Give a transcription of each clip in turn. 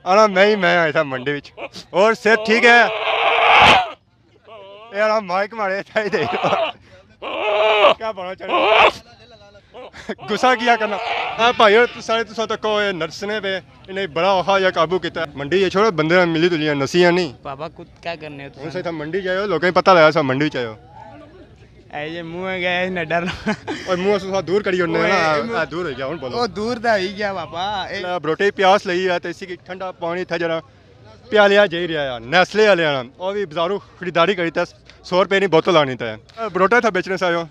आना मैं आया था मंडी विच और सेहत ठीक है यार माइक मारे था दे क्या बना चढ़ गुस्सा किया करना भाई सारे तुसा तक नर्स ने पे इन्हें बड़ा औखा या काबू किया मंडी ये छोड़ो बंदे मिली तुलियां नसियां नहीं पापा कुछ क्या करने हो तुम था मंडी जाओ लोगों पता लगा सा मंडी जाओ ऐसे मुंह गए न डर और मुंह से दूर करी होने ना दूर हो गया हुन बोलो ओ दूर दा ही गया पापा ब्रोटे प्यास लगी है तो इसी की ठंडा पानी था जरा प्यालिया जा रहा है नेस्ले वाले और भी बाजारों खरीदारी करी था 100 रुपये की बोतल आनी था ब्रोटा था बेचने से आयो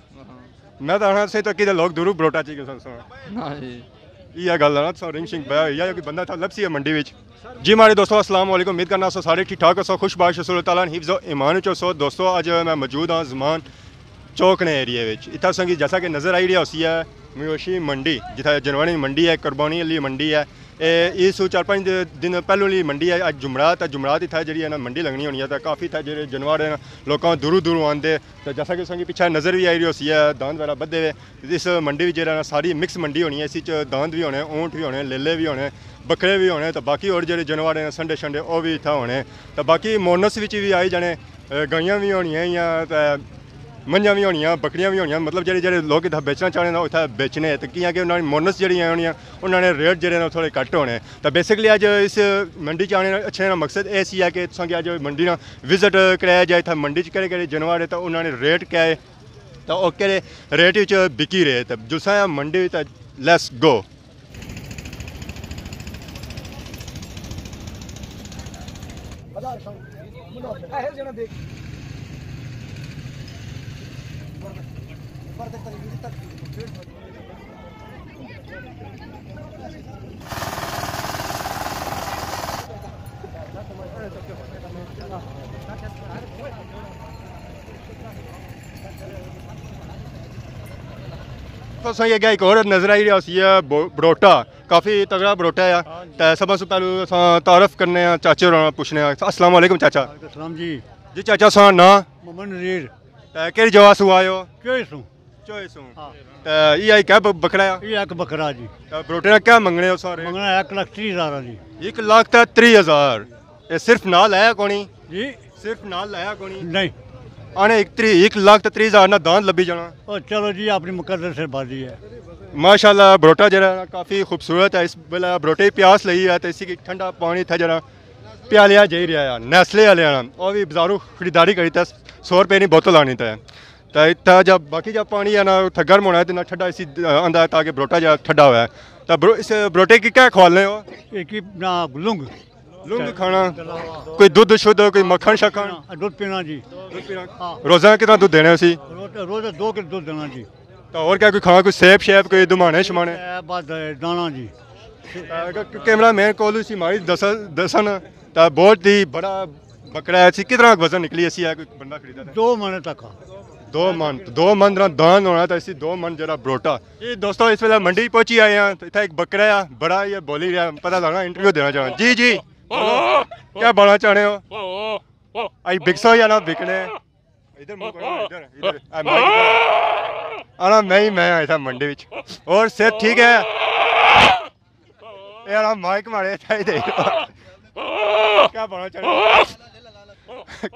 मैं तो आना से तो कि लोग दूर ब्रोटा चाहिए ये गल ना सो रिंग शिंग या कोई बंदा था लपसी है मंडी विच जी हमारे दोस्तों अस्सलाम वालेकुम उम्मीद करना सो सारे ठीक ठाक हो खुश बाश ताला हिफ्ज़ ईमान चो सो दोस्तों आज मैं मौजूद हाँ ज़मान चौक ने एरिया इतना संगी जैसा कि नज़र आई रही उसी है मवेशी मंडी जिथे जनवाणी मंडी है कुरबानी वाली मंडी है इस 4-5 दिन पहलों वाली मंडी है अज जुमरात है जुमरात इतना जी है ना मंडी लगनी होनी है तो काफ़ी था जो जानवर है लोगों दूरों दूरों आते तो जैसा कि संगी पीछे नज़र भी आई रही उसी है दांद वगैरह बधे हुए इस मंडी में सारी मिक्स मंडी होनी है इस दांद भी होने ऊँट भी होने लेले भी होने बकरे भी होने तो बाकी और जो जानवर हैं संडे शंडे वो भी इतना होने तो बाकी मोनस भी आई जाने गाइयाँ भी होनिया या मंझा भी होनिया बकरियां भी होनिया मतलब जो लोग इतना बेचना चाहते हैं उतना बेचने तो कि उन्होंने मोनस जी होनिया उन्होंने रेट जो थोड़े घट होने तो बेसिकली अज इस मंडी आने अच्छे मकसद ये है कि तुम अज मंडी ना विजिट कराया जाए इतना मंडी कि जानवर है तो उन्होंने रेट क्या है तो वह कि रेट बिकी रहे तो जुसा मंडी तो लेट्स गो तो सही एक और नजर आई रहा है बरोटा काफ़ी तगड़ा बरोटा है तो सब से पहलू तारफ करने चाचे होर पूछने अस्सलाम वालेकुम चाचा जी चाचा सा ना मोहम्मद नज़ीर केड़ी जगह सु आयो चोइसू ये आई क्या बकरा है ये एक बकरा जी बरोटे ना क्या मंगने हो सारे मंगना 1,30,000 जी 1,30,000 ये सिर्फ नाल आया कोनी जी सिर्फ नाल आया कोनी नहीं आने 1,30,000 ना दांत लभी जाना और चलो जी अपनी मुकद्दर से बाजी है माशाल्लाह बरोटा जरा काफ़ी खूबसूरत है इस बेला बरोटे प्यास लगी है तो इसी की ठंडा पानी था जरा प्यालिया जा रहा है नेस्ले वाले और भी बाजारों खरीदारी करी था 100 रुपये की बोतल आनी था तो इतना जब बाकी जब पानी है ना उतना गर्म होना है तो ना ठंडा इसी आंदा है ताकि बरोटा जब ठंडा हुआ है तो इस बरोटे की क्या खवालने हो एक ही ना लुंग लुंग खाना कोई दूध शुद्ध कोई मक्खन शक्खन दूध पीना जी रोज़ाना कितना दूध देने उसी रोज़ 2 किलो दूध देना जी तो और क्या कोई खाना कोई सेब शेब कोई दुमाने शमाने बस दाना जी कैमरा मैन कोल उसी मारी दसन तो बहुत ही बड़ा बकरा है कितना वजन निकली ऐसी है कोई बंदा खरीदा 2 महीने तक 2 मन दान होना तो इसी 2 मन जरा बरोटा ये दोस्तों इस वेला मंडी पहुंची आए हैं तो इतना एक बकरा है बड़ा ये बोली रहा पता लगा इंटरव्यू देना चाह जी जी क्या बोलना चाह रहे हो आई बिकसो या ना बिकने इधर आना मैं आया था मंडी विच और सेहत ठीक है यार माइक मारे था दे क्या बोलना चाह रहे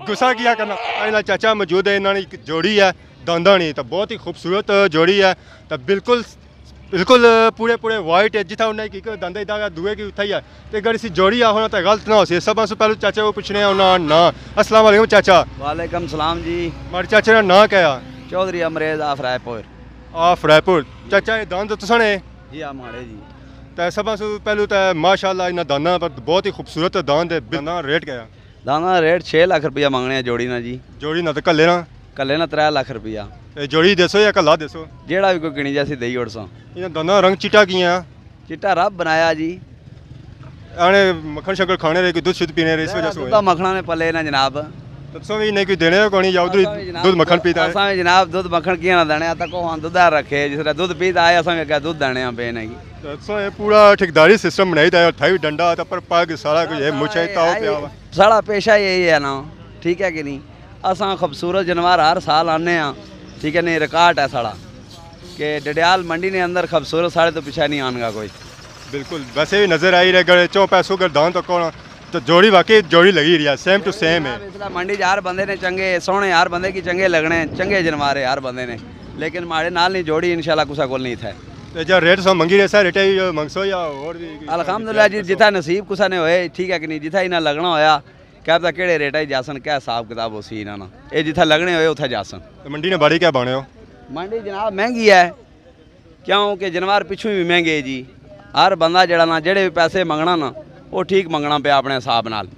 गुस्सा किया करना चाचा मौजूद है इन्होंने एक जोड़ी है दांदानी तो बहुत ही खूबसूरत जोड़ी है तो बिल्कुल बिल्कुल पूरे वाइट है जितना उन्हें की दांदा इदा दुए की उठा ही है तो अगर इसी जोड़ी आ होना तो गलत ना हो सी सब से पहले चाचा को पूछने ना अस्सलाम वालेकुम चाचा वालेकुम सलाम जी हमारे चाचे का ना क्या चौधरी अमरेज ऑफ रायपुर चाचा ये दांद तो सुने जी हमारे जी तो सब से पहलू तो माशाल्लाह इन दाना पर बहुत ही खूबसूरत दांद है दाना रेट क्या दाना रेट 6 लाख रुपया मांगने जोड़ी ना जी जोड़ी ना तो कल्ले ना 3 लाख रुपया जोड़ी दसो या कला दसो जेड़ा भी कोई किनी जैसी दही उड़सा इन दोनों रंग चिट्टा किया चिट्टा रब बनाया जी आने मक्खन शक्कर खाने रहे दूध शुद्ध पीने रहे इस वजह से मखना ने पले ना जनाब तो भी नहीं कोई देने को नहीं या उधर दूध मक्खन पीता है असा जनाब दूध मक्खन किया ना देने तक हम दूध रखे जिस दूध पीता है असा क्या दूध देने पे नहीं तो ये पूरा ठेकेदारी सिस्टम बनाई था थाई डंडा था पर पाग सारा कुछ है मुछाई ताव पे सारा पेशा यही है ना ठीक है कि नहीं असा खूबसूरत जानवर हर साल आने ठीक है नहीं रिकॉर्ड है साड़ा कि डडियाल मंडी ने अंदर खूबसूरत साढ़े तो पीछा नहीं आनगा कोई बिल्कुल वैसे भी नज़र आई रहे गड़े 4 पैसों का दान तो कौन तो जोड़ी वाकई जोड़ी लगी रही है सेम टू सेम है इसला मंडी च हर बंदे ने चंगे सोहने हर बंदे की चंगे लगने चंगे जनवार है हर बंदे ने लेकिन माड़े नाल नहीं जोड़ी इंशाल्लाह कुसा कोल नहीं था तो जो रेट सो मंगी रहे सर रेट ही मंगसो या और भी अल्हम्दुलिल्लाह जी जिथा नसीब कुसा ने होए ठीक है कि नहीं जिथा इना लगना होया क्या पता केड़े रेट ही जासन क्या हिसाब किताब हो सी इना ना ये जिथा लगने होए उथा जासन तो मंडी ने बाड़ी क्या बने हो मंडी जनाब महंगी है क्योंकि जानवर पिछू भी महंगे जी हर बंदा जड़ा ना जेड़े भी पैसे मंगना ना वो ठीक मंगना पे अपने हिसाब नाल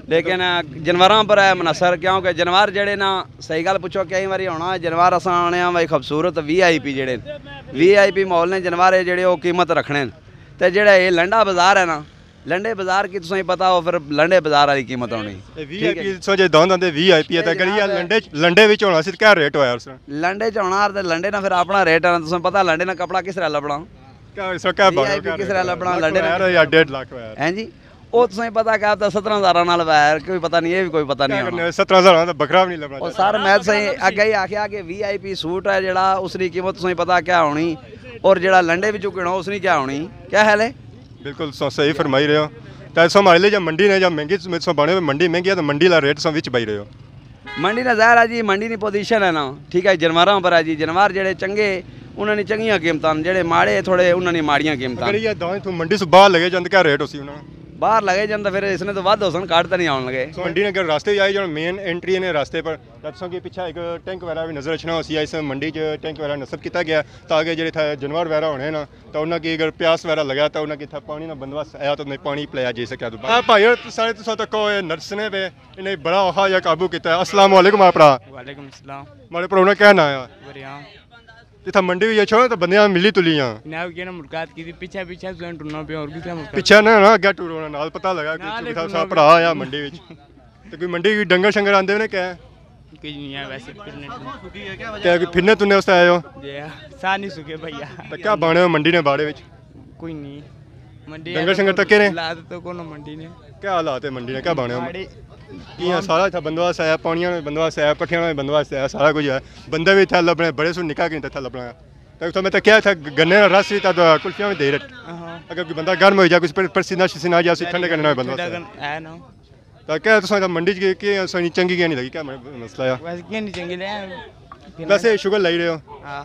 लेकिन जानवरों पर है मुनसर क्योंकि जानवर जड़े ना सही गल पुछो कई बारी होना जानवर अस आने भाई खूबसूरत VIP जेड़े VIP मॉल ने जानवर है जेड़े वो कीमत रखने तो जेड़ा ये लंडा बाजार है ना लंडे बाजार की तुसें पता हो फिर लंडे बाजार वाली कीमत होनी VIP सो जे दोन दंदे VIP है तो गड़िया लंडे विच होना सी क्या रेट होया उस लंडे च होना ते लंडे ना फिर अपना रेट है तुसें पता लंडे ना कपड़ा किस तरह लबना क्या इसो क्या बने VIP किस तरह लबना लंडे यार या 1.5 लाख होया हैं जी ਉਹ ਤੁਸੀਂ ਪਤਾ ਕਿ ਆਪਦਾ 17000 ਨਾਲ ਵੈਰ ਕੋਈ ਪਤਾ ਨਹੀਂ ਇਹ ਵੀ ਕੋਈ ਪਤਾ ਨਹੀਂ ਹੋਣਾ 17000 ਦਾ ਬੱਕਰਾ ਵੀ ਨਹੀਂ ਲੱਭਣਾ ਉਹ ਸਰ ਮੈਂ ਸਹੀ ਅੱਗੇ ਹੀ ਆਖਿਆ ਕਿ VIP ਸੂਟ ਹੈ ਜਿਹੜਾ ਉਸ ਦੀ ਕੀਮਤ ਤੁਸੀਂ ਪਤਾ ਕਿਆ ਹੋਣੀ ਔਰ ਜਿਹੜਾ ਲੰਡੇ ਵਿੱਚੋਂ ਕਿਹੜਾ ਉਸ ਦੀ ਕਿਆ ਹੋਣੀ ਕਿਆ ਹਾਲ ਹੈ बिल्कुल सही फरमाई रहे हो तो सो हमारे लिए जब मंडी ने जब महंगी सो बने हुए मंडी महंगी है तो मंडी ला रेट सो विच पाई रहे हो ਮੰਡੀ ਦਾ ਜ਼ਾਹਿਰ ਹੈ ਜੀ ਮੰਡੀ ਦੀ ਪੋਜੀਸ਼ਨ ਹੈ ਨਾ ਠੀਕ ਹੈ ਜਾਨਵਰਾਂ ਪਰ ਹੈ ਜੀ ਜਾਨਵਰ ਜਿਹੜੇ ਚੰਗੇ ਉਹਨਾਂ ਨੇ ਚੰਗੀਆਂ ਕੀਮਤਾਂ ਜਿਹੜੇ ਮਾੜੇ ਥੋੜੇ ਉਹਨਾਂ ਨੇ ਮਾੜੀਆਂ ਕੀਮਤਾਂ अगर ये दाएं तो मंडी से बाहर लगे जाते क्या रेट होसी उन्होंने ਬਾਹਰ ਲਗੇ ਜਾਂਦਾ ਫਿਰ ਇਸਨੇ ਤਾਂ ਵੱਧ ਹੋਸਨ ਕੱਢ ਤਾਂ ਨਹੀਂ ਆਉਣ ਲਗੇ सो मंडी ने अगर रास्ते आई जो मेन एंट्री ने रास्ते पर दसों के पीछे एक टैंक वगैरह भी नजर रखना होसी इस मंडी च टैंक वगैरह नस्ब किया गया ताकि जो था जानवर वगैरह होने ना तो उन्होंने अगर प्यास वगैरह लगा तो उन्होंने था पानी ना बंदोबस्त आया तो उन्हें पानी पिलाया जा सके भाई सारे तो तक नर्स ने पे इन्हें बड़ा औखा या काबू किया अस्सलाम वालेकुम आपरा वालेकुम सलाम मारे पर उन्हें कहना आया बढ़िया जिथा मंडी भी छोड़ो तो बंदियां मिली तुलियां ना के ना मुलाकात की थी पीछे पीछे तुम टुरना पे और किसे मुलाकात पिछा ना क्या टूर होना नाल पता लगा कि था सा भरा आया मंडी विच तो कोई मंडी की डंगर शंगर आंदे ने क्या कुछ नहीं है वैसे फिरने क्या कि फिरने तुने उस आए हो जे सा नहीं सुखे भैया तो क्या बने हो मंडी ने बाड़े विच कोई नहीं मंडी डंगर शंगर तके ने लाद तो कोनो मंडी ने क्या हालात है मंडी ने क्या बने हो माड़े कियां सारा था बंदोबस्त आया पानियां में बंदोबस्त आया पट्टियां में बंदोबस्त आया सारा कुछ है बंदे भी था लबने बड़े सु निकाह के था लबना तो मैं तो क्या था गन्ने का रस भी था तो कुल्फियां में दे रहे अगर कोई बंदा गर्म हो जाए कुछ पसीना शसीना आ जाए ठंडे करने में बंदोबस्त है ना तो क्या तो मंडी की सोनी चंगी क्या नहीं लगी क्या मसला है वैसे क्या नहीं चंगे ले वैसे शुगर लाई रहे हो हां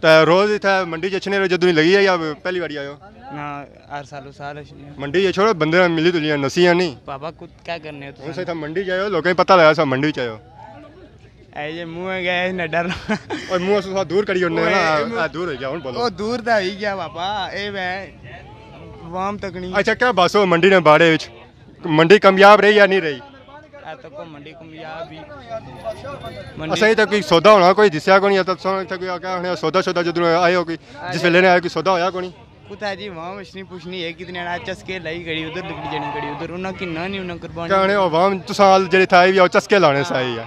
तो रोज था मंडी जचने जदों लगी है या पहली बार आयो ना हर साल मंडी ये छोड़ो बंदे मिली तुलियां नसियां नहीं पापा कुछ क्या करने हो उनसे था मंडी जायो लोगों को पता लगा सब मंडी जायो ऐसे मुंह में गए न डर और मुंह से दूर करी उन्ने ना दूर हो गया हुन बोलो ओ दूर था ही गया पापा ए मैं वाम तक नहीं अच्छा क्या बस हो मंडी ने बाड़े विच मंडी कामयाब रही या नहीं रही आ तो को मंडी को या भी असा तो कोई सौदा होना कोई दिसया को नहीं तो कोई क्या होने सौदा सौदा जदों आए हो कोई जिस वेले ने आया कोई सौदा होया को नहीं कुता जी वहां मछली पूछनी है कितने ना चस्के लाई गड़ी उधर लकड़ी जनी गड़ी उधर उन्हें कि ना नहीं उन्हें कुर्बानी क्या ने आवाम तो साल जेड़े था भी चस्के लाने सही है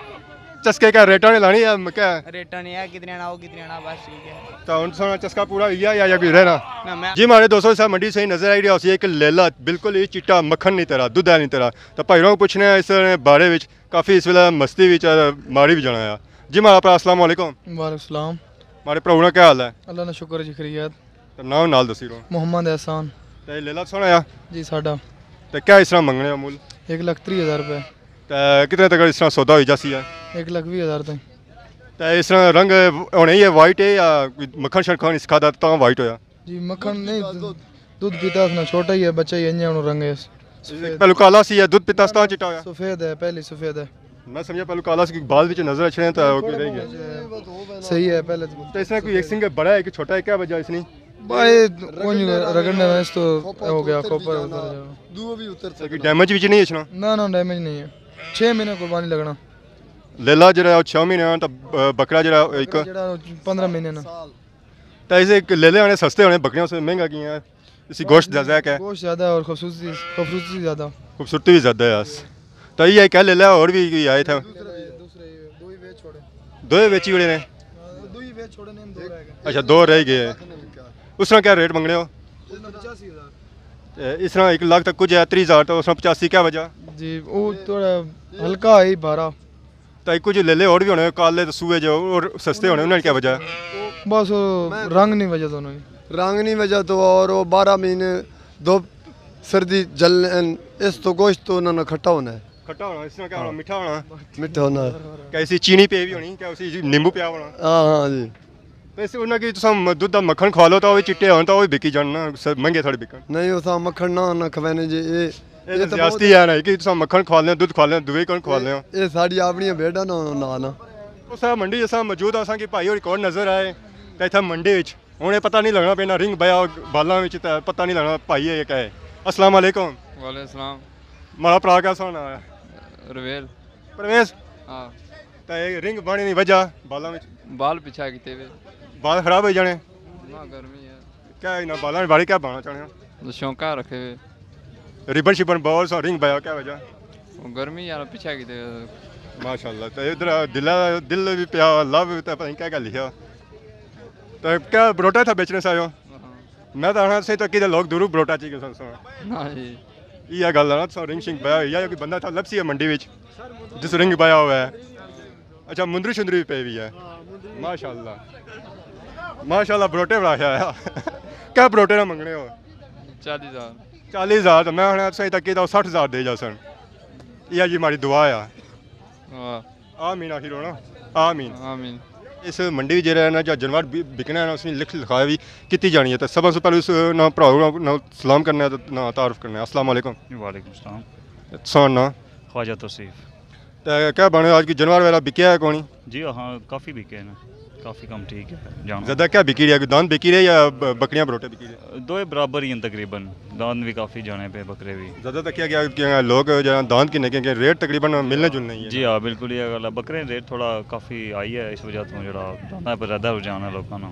चस्के क्या रेटा ने लानी है क्या रेटा नहीं है कितने ना हो कितने ना बस ठीक है तो उन सोना चस्का पूरा हुआ या कोई रहना ना मैं जी हमारे दोस्तों से मंडी सही नजर आई रही है एक लेला बिल्कुल ही चिट्टा मक्खन नहीं तरह दूध है नहीं तरह तो भाईरों को पूछने इस बारे में काफ़ी इस वेले मस्ती मारी भी जाना है जी हमारा भरा अस्सलाम वालेकुम वालेकुम सलाम हमारे भराऊ ने क्या हाल है अल्लाह ने शुक्र जी खैरियत तो नाम नाल दसी रो मोहम्मद एहसान तो लेला सोना या जी साडा तो क्या इस तरह मंगने अमूल 1,30,000 रुपये तो कितने तक इस तरह सौदा हो जासी है 1,20,000 तक तो इस तरह रंग होने ही है वाइट है या मक्खन शक्खन इसका तो वाइट होया जी मक्खन नहीं दूध पीता ना छोटा ही है बच्चा ही अन्य रंग है पहलू काला सी है दूध पिता स्ता चिट्टा होया सफ़ेद है पहले सफ़ेद है मैं समझा पहलू काला सी बाल विच नजर अच्छे हैं तो कोई रह गया सही है पहले तो इसमें कोई एक सिंह बड़ा है कि छोटा है क्या वजह इसने भाई कोई रगड़ने में तो हो गया खोपर उतर कोई डैमेज भी नहीं है इसना ना डैमेज नहीं है 6 महीने कुर्बानी लगना लेला जरा 6 महीने तो बकरा जरा एक 15 महीने ना तो ऐसे लेले आने सस्ते होने बकरियों से महंगा की हैं इसी गोश्त ज़्यादा है गोश्त ज़्यादा और खूबसूरती ज़्यादा खूबसूरती भी ज़्यादा है यार तो ये क्या ले लिया और भी आए थे दो ही बेची बड़े ने अच्छा 2 रह गए उस तरह क्या रेट मंगने हो इस तरह 1 लाख तक कुछ है 30,000 तो उसमें 85 क्या वजह जी वो थोड़ा हल्का है भारा तो कुछ ले ले और भी होने काले तो सूए जो और सस्ते होने उन्हें क्या वजह बस वो रंग नहीं वजह दोनों ही रांगनी वजह तो और वो 12 महीने दो सर्दी जल इस तो गोश्त तो उन्होंने खट्टा होना है, खट्टा होना, इसमें क्या होना, मीठा होना, मीठा होना है। कैसी चीनी पे भी होनी, क्या उसी नींबू पिया होना। हाँ हाँ जी। वैसे उन्हें कि तुम दूध दा मक्खन खा लो तो वो चिट्टे होन तो वो बिकी जान ना, महंगे थोड़े बिकन। नहीं उसा मक्खन ना खवाने जी, ये तो जास्ती है ना कि तुम मक्खन खा लें, दूध खा लें, दुए कौन खा लें। ये साड़ी अपनी भेड़ा ना उस मंडी जैसा मौजूद असा कि भाई और रिकॉर्ड नजर आए तो इतना मंडी विच उन्हें पता नहीं लगना पे ना रिंग बया बालों में पता नहीं लगना भाई ये क्या है। अस्सलाम वालेकुम। वालेकुम सलाम। मारा भरा क्या सोना है? रवेल। परवेज। हाँ। तो ये रिंग बनी नहीं वजह बालों में, बाल पिछा किते वे। बाल खराब हो जाने ना गर्मी है क्या इना बालों में बाड़ी क्या बनाना चाहते हो? तो शौका रखे वे। रिबन शिबन बॉल सो रिंग बया क्या वजह? वो गर्मी यार पिछा किते। माशाल्लाह। तो इधर दिल भी पिया, लव भी तो पता नहीं क्या क्या लिखा। तो क्या बरोटा था बेचने से आयो? मैं तो आना से तो किधर लोग दूर बरोटा चाहिए सुन ना जी ये गल है ना। तो रिंग शिंग पाया या कोई बंदा था लपसी है मंडी विच जिस रिंग पाया हुआ है। अच्छा मुंदरी शुंदरी भी पे भी है। माशाल्लाह माशाल्लाह बरोटे बनाया है। क्या बरोटे ना मंगने हो? 40,000। 40,000 तो मैं आना सही तक कि 60,000 दे जा सन। यह जी हमारी दुआ है। आमीन आखिर हो ना, आमीन आमीन। इस मंडी जो है ना जो जानवर बिकना है ना उसने लिख लिखाया भी की जानी है। तो सब से पहले उस ना भराओ ना सलाम करना है तो ना तारुफ करना है। अस्सलाम वालेकुम। वालेकुम सलाम। सोन ना ख्वाजा तौसीफ। तो क्या बने आज की जानवर वाला बिकिया है कौन? जी हाँ काफ़ी बिके हैं ना, काफ़ी कम ठीक है जाना। ज़्यादा क्या बिकी रही है, दान बिकी रही या बकरियां बरोटे बिकी रही? दो बराबर ही हैं तकरीबन, दान भी काफ़ी जाने पे, बकरे भी। ज़्यादा तक क्या लोग जो दान किन्ने के रेट तकरीबन मिलने जुलने ही है। जी हाँ बिल्कुल ये गल है, बकरे रेट थोड़ा काफ़ी आई है इस वजह तो जो दाना पर ज़्यादा रुझान है लोगों का।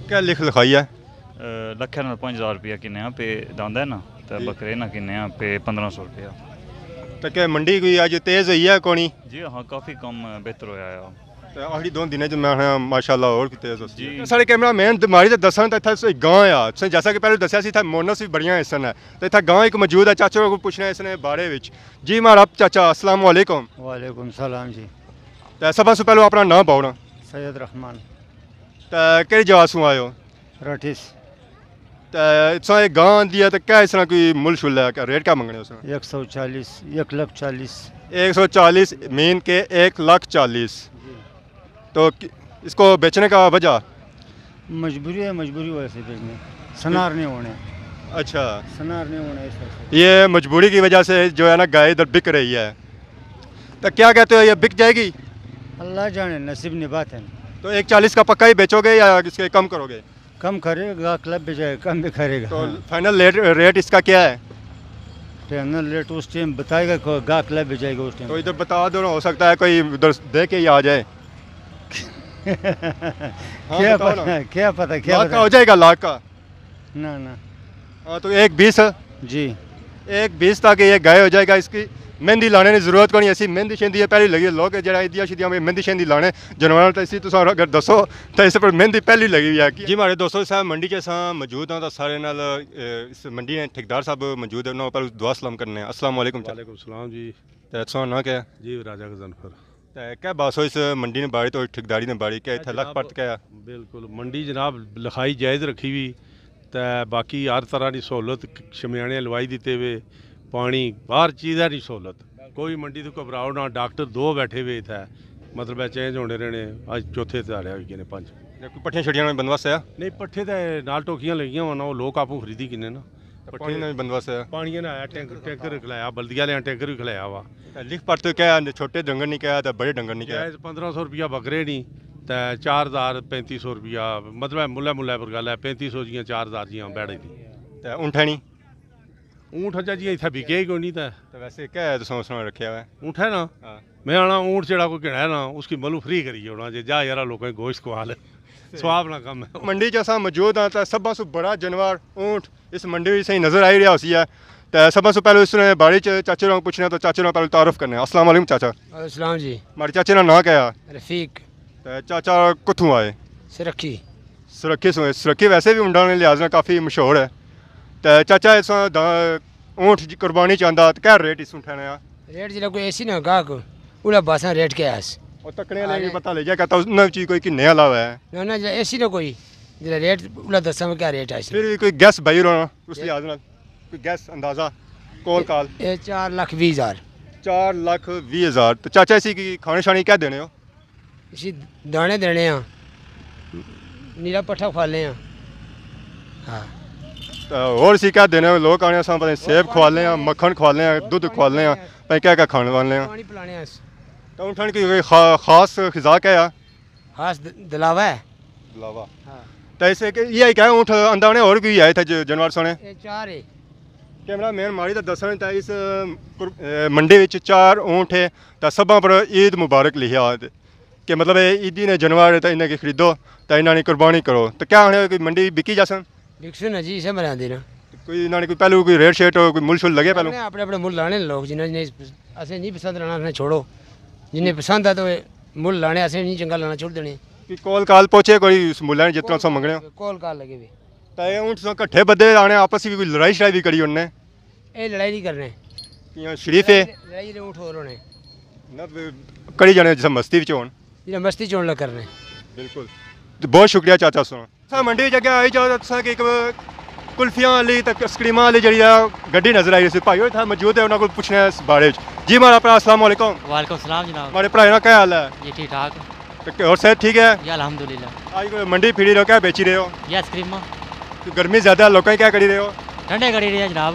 क्या लिख लिखाई है? लखे नाल 5,000 रुपया किन्ने पे दांदा है ना, तो बकरे ना किन्ने पे 1,500 रुपया। तो क्या मंडी कोई आज तेज़ हुई है कौन? जी हाँ काफ़ी कम बेहतर होया है। आखिरी 2 दिन च मैं माशाल्लाह और की तेज़ जी। सारे कैमरा मैन मारी तो दसन तो इतना गांव आ जैसा कि पहले दसिया सी था मोनस भी बढ़िया हिस्सन है तो इतना गांव एक मौजूद है। चाचा को पूछना है इसने बारे विच जी मारा चाचा अस्सलाम वालेकुम। वालेकुम सलाम जी। तो सब से पहले अपना नाम पाओ। सैयद रहमान। तो केड़ी जगह सु आयो? रठिस। तो इतना एक गांव दिया तो क्या इसना कोई मुल शुल है, क्या रेट क्या मंगने उसने? 140 1,40,000। 140 मीन के 1,40,000। तो इसको बेचने का वजह? मजबूरी है, मजबूरी वैसे बेचने, सनार नहीं होने। अच्छा सनार नहीं होने इस वजह से। ये मजबूरी की वजह से जो है ना गाय इधर बिक रही है। तो क्या कहते हो ये बिक जाएगी? अल्लाह जाने, नसीब निभाते हैं। तो 140 का पक्का ही बेचोगे या इसके कम करोगे? कम करेगा क्लब बेचेगा, कम भी करेगा। तो फाइनल रेट इसका क्या है? फाइनल रेट उस टाइम बताएगा, गा क्लब बेचेगा उस टाइम। तो इधर बता दो ना, हो सकता है कोई उधर दे के ही आ जाए। क्या पता, क्या पता, क्या लाख पता का हो जाएगा? लाख का ना ना। हाँ तो 1,20 जी 1,20 तक ये गाय हो जाएगा। इसकी मेहंदी लाने की जरूरत को नहीं, ऐसी मेहंदी शेंदी है पहले लगी लोग जरा ईदियां शिदियां में मेहंदी शेंदी लाने जानवर तो इसी तुम अगर दसो तो इस पर मेहंदी पहली लगी हुई है। जी हमारे दोस्तों साहब मंडी के साथ मौजूद हैं तो सारे नाल इस मंडी ने ठेकेदार साहब मौजूद है, उन्होंने पर दुआ सलाम करने हैं। अस्सलाम वालेकुम। वालेकुम सलाम जी। तो ना क्या जी राजा गजनफर। तो क्या बात हो इस मंडी ने बाड़ी तो ठेकेदारी ने बाड़ी क्या इतना लख परत क्या? बिल्कुल मंडी जनाब लिखाई जायज़ रखी हुई तो बाकी हर तरह की सहूलत शमियाने लवाई दिते हुए पानी हर चीज़ की सहूलत। कोई मंडी तो घबराओ ना, डॉक्टर 2 बैठे हुए थे, मतलब चेंज होने रहने। अज चौथे ध्याड़े हो गए ने 5। पट्ठियां छड़ियां में बंदोबस्त है? नहीं पट्ठे तो नाल टोकियां लगियां होना, वो लोग आपू खरीदी किन्ने ना। पानी में बंदोबस्त है? पानी ने आया टैंकर खिलाया, बल्दिया लिया टैंकर भी खिलाया वा। लिख परत क्या छोटे डंगर नहीं क्या तो बड़े डंगर नहीं क्या? 1500 रुपया बकरे नहीं तो 4,000 3500 रुपया, मतलब मुल्ला पर गल है 3500 जी 4,000 जी बैड़े दी। ऊँठनी ऊँठ अच्छा जी इतना बिके ही कोई नहीं था। तो वैसे क्या है तो सोचना रखा हुआ है? ऊँठ है ना, मैं आना ऊँठ जरा कोई किड़ा है ना उसकी मलू फ्री करी होना जे जा यार लोगों को गोश्त खवा ले, स्वाब ना कम है। मंडी जैसा मौजूद आता है सब से बड़ा जानवर ऊँट इस मंडी से नज़र आई रहा है। तो सब से पहले उसने बाड़ी चाचे को पूछना तो चाचे पहले तारुफ करने। अस्सलाम वालेकुम चाचा। अस्सलाम जी। हमारे चाचे का नाम क्या है? रफीक। तो चाचा कुत्थों आए? सुरखी। सुरखी से? सुरखी वैसे भी उंडा ने लिहाज में काफ़ी मशहूर है। तो चाचा इस ऊँट कुर्बानी चाहता तो क्या रेट इस ऊँठा ने? रेट जिला कोई ऐसी ना गाहक उला बासा रेट के आस और तकने वाले भी पता ले जाए कहता उस चीज़ कोई कि नया लावा है ना ना ऐसी ना कोई ਜਿਹੜਾ ਰੇਟ ਉਹਦਾ ਦੱਸਾਂ ਕਿਆ ਰੇਟ ਹੈ ਇਸ फिर भी कोई गैस भाई रोना उस लिहाज नाल कोई गैस अंदाजा कॉल काल ਇਹ 4,20,000 4,20,000 तो चाचा इसी की खाने शाने क्या देने हो ਅਸੀਂ ਦਾਣੇ ਦੇਣੇ ਆ ਨੀਰਾ ਪੱਠਾ ਖਵਾਲੇ ਆ ਹਾਂ तो और इसी क्या देने हो लोग आने सां पता सेब खवाले हैं मक्खन खवाले हैं दूध खवाले हैं भाई क्या क्या खाने वाले हैं ਪਾਣੀ ਪਿਲਾਣੇ ਆ तो उन ठंड की कोई खास खिजा क्या है ਖਾਸ ਦਲਾਵਾ ਹੈ अलावा ਹਾਂ तो ऐसे कि ये क्या ऊँट अंदाने और भी आए थे जानवर सोने ਇਹ 4 ਹੈ कैमरा मैन माड़ी तो दसन था इस मंडी में 4 ऊँट है तो सब पर ईद मुबारक लिखा हुआ कि मतलब ईदी ने जानवर तो इन्हें खरीदो तो इन्होंने कुर्बानी करो तो क्या होने कोई मंडी बिकी जा सन ਵਿਕਸੂ ਨਾ ਜੀ ਇਸੇ ਮਰਿਆਦੀ ਨਾ कोई इन्होंने कोई पहलू कोई रेट शेट हो कोई मुल शुल लगे पहलू ਆਪਣੇ ਆਪਣੇ ਮੁੱਲ ਲਾਣੇ ਲੋਕ ਜਿਨ੍ਹਾਂ ਨੇ ਅਸੀਂ ਨਹੀਂ ਪਸੰਦ ਲਾਣਾ ਅਸੀਂ ਛੋੜੋ ਜਿੰਨੇ ਪਸੰਦ ਆ ਤਾਂ ਮੁੱਲ ਲਾਣੇ ਅਸੀਂ ਨਹੀਂ ਚੰਗਾ ਲਾਣਾ ਛੋੜ ਦੇਣੇ कि कॉल काल पहुंचे कोई मुल्ला ने जितना सो मंगने ਕੋਲ ਕਾਲ ਲੱਗੇ ਵੀ तो ये ऊँट सो कट्ठे बदे आने आपस में कोई लड़ाई शड़ाई भी करी उनने ਇਹ ਲੜਾਈ ਨਹੀਂ ਕਰਨੇ यहाँ शरीफ है ਲੜਾਈ ਦੇ ਊਠ ਹੋਰ ਹੋਣੇ न करी जाने जैसे मस्ती भी होन ਜਿਹੜਾ ਮਸਤੀ ਚੋਣ ਲ ਕਰਨੇ बिल्कुल तो बहुत शुक्रिया चाचा सुनो सर मंडी जगह आई जाओ तो कि एक कुल्फियां वाली तक स्क्रीमां वाली जी गड्डी नजर आई रही भाई था मौजूद है उन्होंने पूछने इस बारे जी हमारा भरा अस्सलाम वालेकुम वालेकुम सलाम जनाब हमारे भरा ना क्या हाल है ये ठीक ठाक तो और सेहत ठीक है या अल्हम्दुलिल्लाह आज कोई मंडी फिरी रहो क्या बेची रहे हो ये आइसक्रीम तो गर्मी ज़्यादा लोग क्या करी रहे हो ठंडे करी रही है जनाब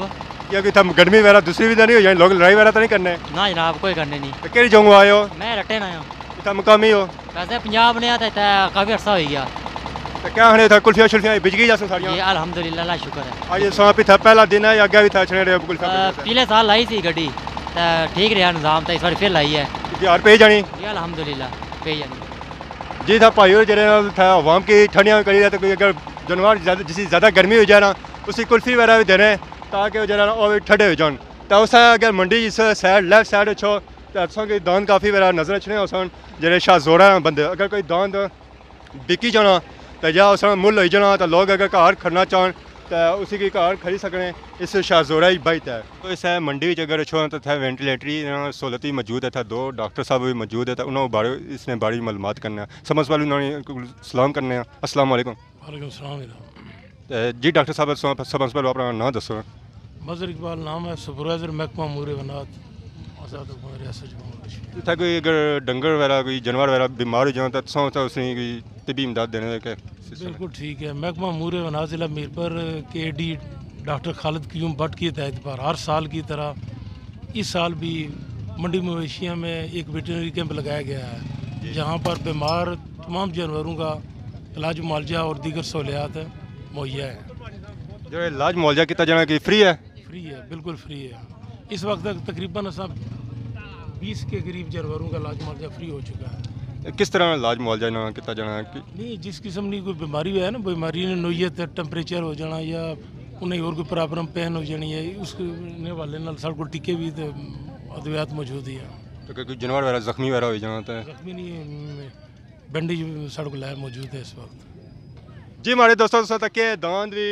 या कि थम गर्मी वगैरह दूसरी भी तो नहीं हो जाए लोग लड़ाई वगैरह तो नहीं करने ना जनाब कोई करने नहीं तो केड़ी जोंग आए हो मैं रट्टे ना आया थम कम ही हो वैसे पंजाब ने आता था काफ़ी अर्सा हो गया तो क्या हने था कुल्फियां शुल्फियां बिज गई जैसे साड़ियां ये अल्हम्दुलिल्लाह अल्लाह शुक्र है आज ये सौंप भी था पहला दिन है या आगे भी था छने रहे कुल्फियां पिछले साल लाई सी गड्डी तो ठीक रहा निज़ाम तो इस बार फिर लाई है यार पे जानी ये अल्हम्दुलिल्लाह पे जानी जी था भाई जरे था अवाम की ठंडियाँ करी रहे तो कोई अगर जानवर जिसकी ज़्यादा गर्मी हो जाए ना उसी कुल्फी वगैरह भी देने ताकि जरा वो भी ठंडे हो जान तो उस अगर मंडी इस साइड लेफ्ट साइड अच्छो तो अच्छों की दान काफ़ी वगैरह नजर अच्छे उसन जरे शाह जोरा बंदे अगर कोई दान बिकी जाना तो या उस मुल हो जाना तो लोग अगर घर खड़ना चाहन तो उसी की घर खरीद सकने इस शाहजोरा ही बाइत है तो इस मंडी में अगर अच्छो तो था वेंटिलेटरी सहूलत भी मौजूद है था 2 डॉक्टर साहब भी मौजूद है था उन्होंने बारे इसने बारी मालूमात करने समझ वाले उन्होंने सलाम करने अस्सलाम वालेकुम वालेकुम सलाम जी डॉक्टर साहब समझ वाले अपना नाम दसो मजर इकबाल नाम है सुपरवाइजर महकमा मूरे वनात था कोई अगर डंगर वगैरह कोई जानवर वगैरह बीमार हो जाए तो उसने कोई तबी इमदाद देने का बिल्कुल ठीक है महकमा मूरे वनात ज़िला मीरपुर के डी डॉक्टर खालिद क्यूम भट्ट की हिदायत पर हर साल की तरह इस साल भी मंडी मवेशियाँ में एक वेटरनरी कैंप लगाया गया है जहाँ पर बीमार तमाम जानवरों का इलाज मुआवजा और दीगर सहूलियात मुहैया है जो इलाज मुआवजा किया जाना कि फ्री है बिल्कुल फ्री है इस वक्त तक तकरीबन सब 20 के करीब जानवरों का इलाज मुआवजा फ्री हो चुका है किस तरह इलाज मुआवजा ना किया जाना नहीं जिस किस्म की कोई बीमारी है ना बीमारी ने नोयत टैंपरेचर हो जाना या उन्हें और कोई प्रॉब्लम पैन हो जानी है उसके वाले साढ़े को टिके भी तो अद्वियात मौजूद ही है तो कोई जानवर वगैरह जख्मी वगैरह हो जाना था जख्मी नहीं बैंडेज साढ़े को लाया मौजूद है इस वक्त जी हमारे दोस्तों तक के दांद भी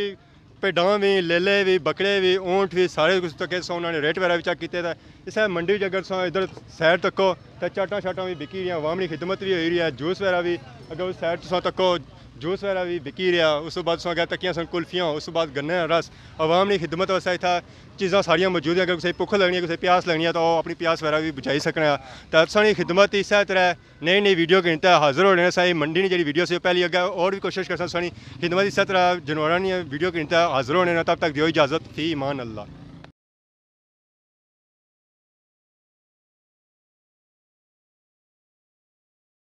भेडां भी लेले भी बकरे भी ऊँट भी सारे कुछ तक सो उन्होंने रेट वगैरह भी चेक किए थे इस मंडी अगर सो इधर साइड तको तो चाटा शाटा भी बिकी रही अवामी खिदमत भी हो रही है जूस वगैरह भी अगर उस साइड सो तको जूस वगैरह भी बिकी रहा उस बाद सो गया तकियां सन कुल्फियाँ उस बाद गन्ने का रस अवामी खिदमत वास्ते था चीज़ा सारियां मौजूद है अगर किसी भुख लगनी है किसी प्यास लगनी है तो अपनी प्यास वगैरह भी बुझाई सकने तो सारी खिदमत इस तरह नई नई वीडियो के हाजिर होने सारी मंडी ने जी वीडियो से पहले अगर और भी कोशिश कर सारी खिदमत इस तरह जानवर वीडियो के हाजिर होने तब तक दियो इजाज़त फी ईमान अल्लाह।